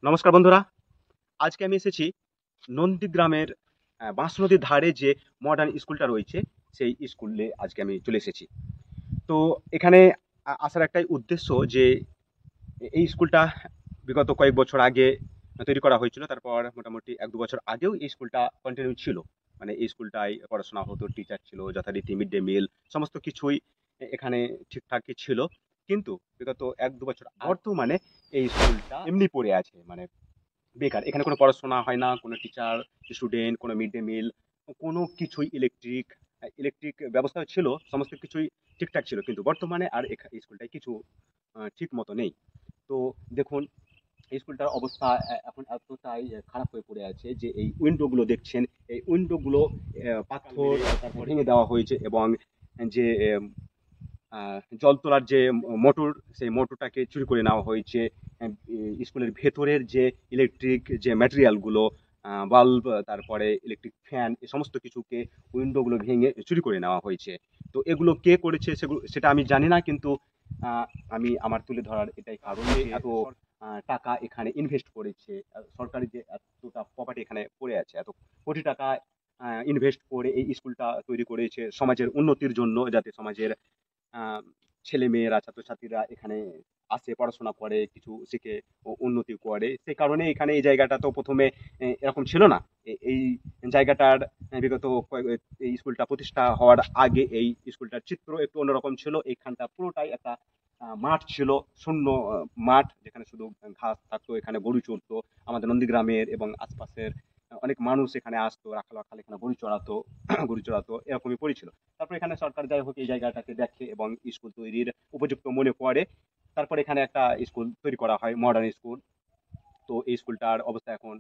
নমস্কার বন্ধুরা। আজকে আমি এসেছি নন্দীগ্রামের বাঁশ নদীর ধারে যে মডার্ন স্কুলটা রয়েছে সেই স্কুলে আজকে আমি চলে এসেছি। তো এখানে আসার একটাই উদ্দেশ্য যে এই স্কুলটা বিগত কয়েক বছর আগে তৈরি করা হয়েছিল। তারপর মোটামুটি ১-২ বছর আগেও এই স্কুলটা কন্টিনিউ ছিল। মানে এই স্কুলটায় পড়াশোনা হতো, টিচার ছিল, যথারীতি মিড ডে মিল সমস্ত কিছুই এখানে ঠিকঠাকই ছিল। কিন্তু বিগত ১-২ বছর বর্তমানে এই স্কুলটা এমনি পড়ে আছে। মানে বেকার। এখানে কোনো পড়াশোনা হয় না, কোনো টিচার, স্টুডেন্ট, কোনো মিড ডে মিল, কোনো কিছুই ইলেকট্রিক ব্যবস্থা ছিল, সমস্ত কিছুই ঠিকঠাক ছিল। কিন্তু বর্তমানে আর এই স্কুলটায় কিছু ঠিক মতো নেই। তো দেখুন এই স্কুলটার অবস্থা এখন এতটাই খারাপ হয়ে পড়ে আছে যে এই উইন্ডোগুলো দেখছেন, এই উইন্ডোগুলো পাথর তারপর ভেঙে দেওয়া হয়েছে এবং যে জল তোলার যে মোটর, সেই মোটরটাকে চুরি করে নেওয়া হয়েছে। স্কুলের ভেতরের যে ইলেকট্রিক যে ম্যাটেরিয়ালগুলো, বাল্ব, তারপরে ইলেকট্রিক ফ্যান, এই সমস্ত কিছুকে উইন্ডোগুলো ভেঙে চুরি করে নেওয়া হয়েছে। তো এগুলো কে করেছে সেটা আমি জানি না, কিন্তু আমি আমার তুলে ধরার এটাই কারণ যে এত টাকা এখানে ইনভেস্ট করেছে। সরকারি যে এতটা প্রপার্টি এখানে পড়ে আছে, এত কোটি টাকা ইনভেস্ট করে এই স্কুলটা তৈরি করেছে সমাজের উন্নতির জন্য, যাতে সমাজের আহ, ছেলে মেয়েরা, ছাত্রছাত্রীরা এখানে আসে, পড়াশোনা করে, কিছু শিখে ও উন্নতি করে। সেই কারণে এখানে এই জায়গাটা তো প্রথমে এরকম ছিল না। এই জায়গাটার বিগত এই স্কুলটা প্রতিষ্ঠা হওয়ার আগে এই স্কুলটার চিত্র একটু অন্যরকম ছিল। এইখানটা পুরোটাই একটা মাঠ ছিল, শূন্য মাঠ, যেখানে শুধু ঘাস থাকতো, এখানে গরু চড়তো। আমাদের নন্দীগ্রামের এবং আশপাশের অনেক মানুষ এখানে আসতো, রাখাল রাখাল এখানে গরু চড়াতো গরু চড়াতো, এরকমই পড়েছিল। তারপর এখানে সরকার যাই হোক এই জায়গাটাকে দেখে এবং স্কুল তৈরির উপযুক্ত মনে করে। তারপর এখানে একটা স্কুল তৈরি করা হয়, মডার্ন স্কুল। তো এই স্কুলটার অবস্থা এখন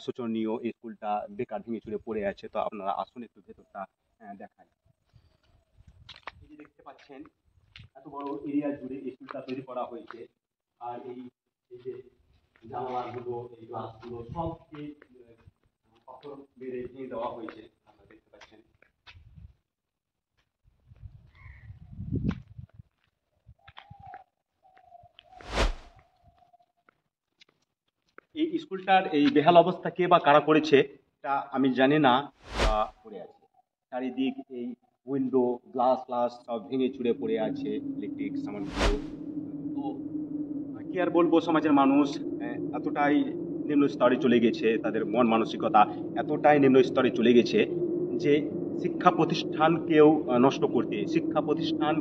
শোচনীয়। এই স্কুলটা বেকার, ভেঙে চুরে পড়ে আছে। তো আপনারা আসুন একটু ভেতরটা দেখায়। এই যে দেখতে পাচ্ছেন, এত বড় এরিয়া জুড়ে এই স্কুলটা তৈরি করা হয়েছে। আর এই যে জানালাগুলো, এই গ্লাসগুলো সব এই পাথর মেরে ভেঙে দেওয়া হয়েছে, আপনারা দেখতে পাচ্ছেন। এই স্কুলটার এই বেহাল অবস্থা কে বা কারা করেছে তা আমি জানি না, বা পড়ে আছে চারিদিক। এই উইন্ডো, গ্লাস গ্লাস সব ভেঙে চুরে পড়ে আছে, ইলেকট্রিক সামানগুলো। তো কি আর বলবো, সমাজের মানুষ এতটাই নিম্ন স্তরে চলে গেছে, তাদের মন মানসিকতা এতটাই নিম্ন স্তরে চলে গেছে যে শিক্ষা প্রতিষ্ঠানকেও নষ্ট করতে, শিক্ষা প্রতিষ্ঠান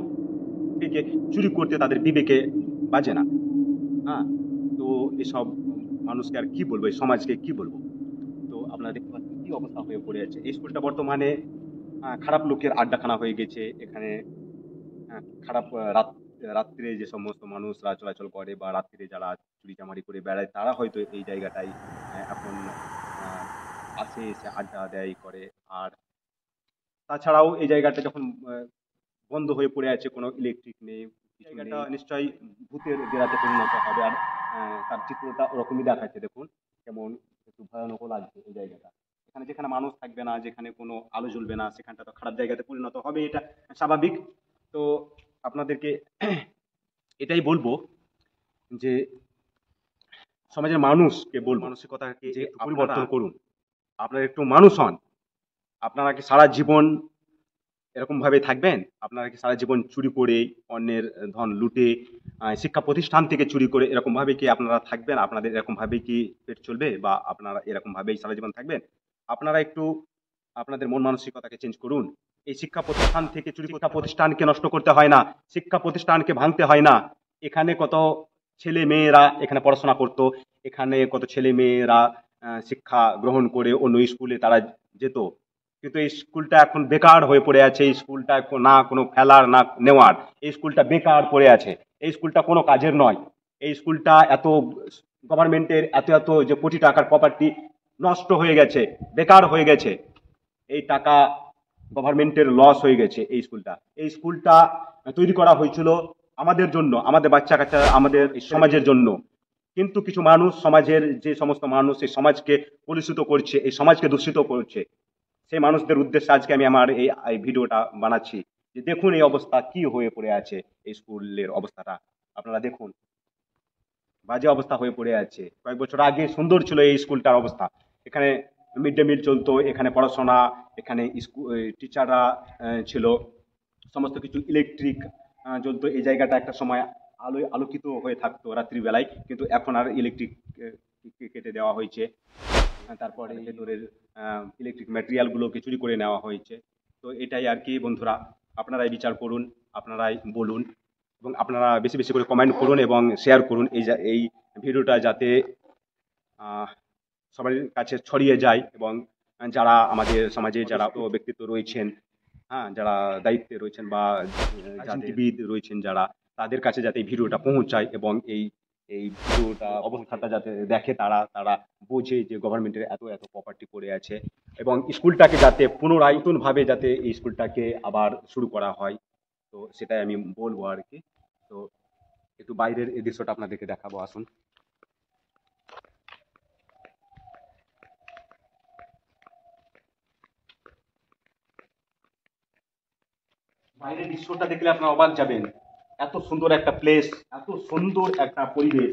থেকে চুরি করতে তাদের বিবেকে বাজে না। হ্যাঁ। তো এসব মানুষকে আর কি বলবো, এই সমাজকে কি বলবো। তো আপনারা দেখতে পাচ্ছেন কি অবস্থা হয়ে পড়ে আছে। এই স্কুলটা বর্তমানে খারাপ লোকের আড্ডাখানা হয়ে গেছে। এখানে খারাপ রাত্রে যে সমস্ত মানুষরা চলাচল করে বা রাত্রে যারা চুরি চামারি করে বেড়ায়, তারা হয়তো এই জায়গাটায় এখন আহ, আসে, এসে আড্ডা দেয় করে। আর তাছাড়াও এই জায়গাটা যখন বন্ধ হয়ে পড়ে আছে, কোনো ইলেকট্রিক নেই, কিছু নেই, নিশ্চয়ই ভূতের ডেরাতে পরিণত হবে। আর তার চিত্রটা ওরকমই দেখাচ্ছে, দেখুন কেমন একটু ভয়ানক লাগছে এই জায়গাটা। এখানে যেখানে মানুষ থাকবে না, যেখানে কোনো আলো জ্বলবে না, সেখানটা তো খারাপ জায়গাতে পরিণত হবে, এটা স্বাভাবিক। তো আপনাদেরকে এটাই বলবো যে সমাজের মানুষকে বলবো, মানসিকতাকে যে একটু পরিবর্তন করুন। আপনারা একটু মানুষ হন। আপনারা কি সারা জীবন এরকম ভাবে থাকবেন? আপনারা কি সারা জীবন চুরি করে, অন্যের ধন লুটে, শিক্ষা প্রতিষ্ঠান থেকে চুরি করে এরকম ভাবে কি আপনারা থাকবেন? আপনাদের এরকম ভাবে কি পেট চলবে, বা আপনারা এরকম ভাবেই সারা জীবন থাকবেন? আপনারা একটু আপনাদের মন মানসিকতাকে চেঞ্জ করুন। এই শিক্ষা প্রতিষ্ঠান থেকে চুরি, শিক্ষা প্রতিষ্ঠানকে নষ্ট করতে হয় না, শিক্ষা প্রতিষ্ঠানকে ভাঙতে হয় না। এখানে কত ছেলে মেয়েরা এখানে পড়াশোনা করতো, এখানে কত ছেলে মেয়েরা শিক্ষা গ্রহণ করে অন্য স্কুলে তারা যেত। কিন্তু এই স্কুলটা এখন বেকার হয়ে পড়ে আছে। এই স্কুলটা না কোনো ফেলার না নেওয়ার, এই স্কুলটা বেকার পড়ে আছে। এই স্কুলটা কোনো কাজের নয়। এই স্কুলটা এত গভর্নমেন্টের এত এত যে কোটি টাকার প্রপার্টি নষ্ট হয়ে গেছে, বেকার হয়ে গেছে। এই টাকা গভর্নমেন্টের লস হয়ে গেছে। এই স্কুলটা তৈরি করা হয়েছিল আমাদের জন্য, আমাদের বাচ্চা কাচ্চা, আমাদের এই সমাজের জন্য। কিন্তু কিছু মানুষ, সমাজের যে সমস্ত মানুষ এই সমাজকে কলুষিত করছে, এই সমাজকে দূষিত করছে, সেই মানুষদের উদ্দেশ্যে আজকে আমি আমার এই ভিডিওটা বানাচ্ছি। যে দেখুন এই অবস্থা কি হয়ে পড়ে আছে, এই স্কুলের অবস্থাটা আপনারা দেখুন। বাজে অবস্থা হয়ে পড়ে আছে। কয়েক বছর আগে সুন্দর ছিল এই স্কুলটার অবস্থা। এখানে মিড ডে মিল চলতো, এখানে পড়াশোনা, এখানে স্কুল টিচাররা ছিল, সমস্ত কিছু ইলেকট্রিক জ্বলতো। এই জায়গাটা একটা সময় আলোয় আলোকিত হয়ে থাকতো রাত্রিবেলায়, কিন্তু এখন আর ইলেকট্রিক কেটে দেওয়া হয়েছে। তারপরে ভেতরের ইলেকট্রিক ম্যাটেরিয়াল গুলোকে চুরি করে নেওয়া হয়েছে। তো এটাই আর কি বন্ধুরা, আপনারাই বিচার করুন, আপনারাই বলুন, এবং আপনারা বেশি বেশি করে কমেন্ট করুন এবং শেয়ার করুন এই ভিডিওটা, যাতে আহ, সবার কাছে ছড়িয়ে যায়, এবং যারা আমাদের সমাজে যারা ব্যক্তিত্ব রয়েছেন, হ্যাঁ, যারা দায়িত্বে রয়েছেন বা রাজনীতিবিদ রয়েছেন যারা, তাদের কাছে যাতে এই ভিডিওটা পৌঁছায়, এবং এই এই ভিডিওটা অবস্থাটা যাতে দেখে, তারা তারা বোঝে যে গভর্নমেন্টের এত এত প্রপার্টি পড়ে আছে, এবং স্কুলটাকে যাতে পুনরায় নতুন ভাবে যাতে এই স্কুলটাকে আবার শুরু করা হয়। তো সেটাই আমি বলবো আর কি। তো একটু বাইরের এই দৃশ্যটা আপনাদেরকে দেখাবো, আসুন। বাইরের দৃশ্যটা দেখলে আপনারা অবাক যাবেন। এত সুন্দর একটা প্লেস, এত সুন্দর একটা পরিবেশ।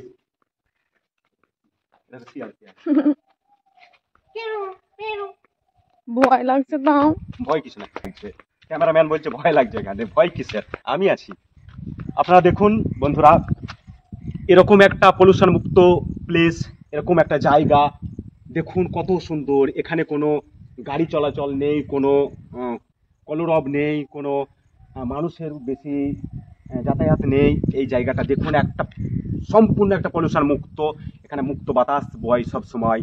এটা হচ্ছে শিয়াল, শিয়াল। ভয় লাগছে তাও। ভয় কিছু না, ক্যামেরাম্যান বলছে ভয় লাগছে, এখানে ভয় কিসের, আমি আছি। আপনারা দেখুন বন্ধুরা, এরকম একটা পলিউশন মুক্ত প্লেস, এরকম একটা জায়গা দেখুন কত সুন্দর। এখানে কোনো গাড়ি চলাচল নেই, কোনো কলরব নেই, কোনো মানুষের বেশি যাতায়াত নেই। এই জায়গাটা দেখুন, একটা সম্পূর্ণ একটা পলিউশন মুক্ত, এখানে মুক্ত বাতাস বয় সব সময়।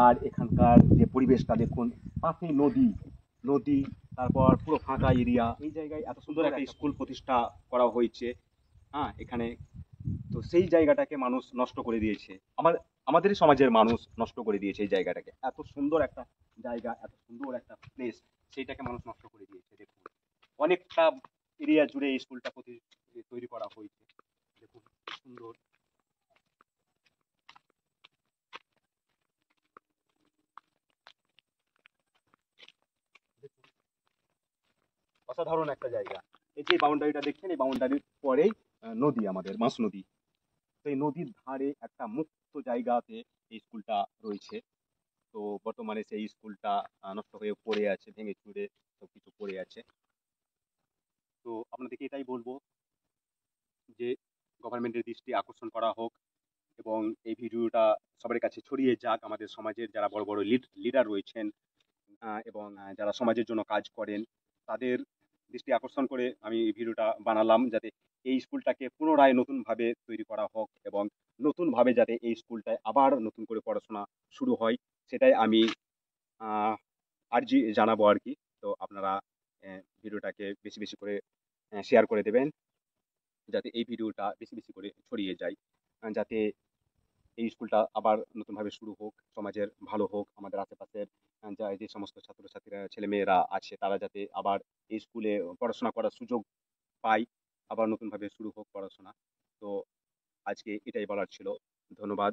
আর এখানকার যে পরিবেশটা দেখুন, পাশে নদী, নদী, তারপর পুরো ফাঁকা এরিয়া। এই জায়গায় এত সুন্দর একটা স্কুল প্রতিষ্ঠা করা হয়েছে, হ্যাঁ, এখানে। তো সেই জায়গাটাকে মানুষ নষ্ট করে দিয়েছে, আমাদেরই সমাজের মানুষ নষ্ট করে দিয়েছে এই জায়গাটাকে। এত সুন্দর একটা জায়গা, এত সুন্দর একটা প্লেস, সেইটাকে মানুষ নষ্ট করে দিয়েছে। দেখুন, অনেকটা এরিয়া জুড়ে এই স্কুলটা তৈরি করা হয়েছে। দেখুন কি সুন্দর। দেখুন, অসাধারণ একটা জায়গা। এই যে বাউন্ডারিটা দেখছেন, এই বাউন্ডারির পরেই নদী, আমাদের মাস নদী। তো এই নদীর ধারে একটা মুক্ত জায়গাতে এই স্কুলটা রয়েছে। তো বর্তমানে সেই স্কুলটা নষ্ট হয়ে পড়ে আছে, ভেঙে চুরে সবকিছু পড়ে আছে। তো আপনাদেরকে এটাই বলবো যে গভর্নমেন্টের দৃষ্টি আকর্ষণ করা হোক, এবং এই ভিডিওটা সবার কাছে ছড়িয়ে যাক। আমাদের সমাজের যারা বড় বড় লিডার রয়েছেন, এবং যারা সমাজের জন্য কাজ করেন, তাদের দৃষ্টি আকর্ষণ করে আমি এই ভিডিওটা বানালাম, যাতে এই স্কুলটাকে পুনরায় নতুনভাবে তৈরি করা হোক, এবং নতুনভাবে যাতে এই স্কুলটায় আবার নতুন করে পড়াশোনা শুরু হয়, সেটাই আমি আর্জি জানাবো আর কি। তো আপনারা ভিডিওটাকে বেশি বেশি করে শেয়ার করে দেবেন, যাতে এই ভিডিওটা বেশি বেশি করে ছড়িয়ে যায়, যাতে এই স্কুলটা আবার নতুনভাবে শুরু হোক, সমাজের ভালো হোক, আমাদের আশেপাশের যা যে সমস্ত ছাত্রছাত্রীরা ছেলেমেয়েরা আছে, তারা যাতে আবার এই স্কুলে পড়াশোনা করার সুযোগ পায়, আবার নতুনভাবে শুরু হোক পড়াশোনা। তো আজকে এটাই বলার ছিল। ধন্যবাদ।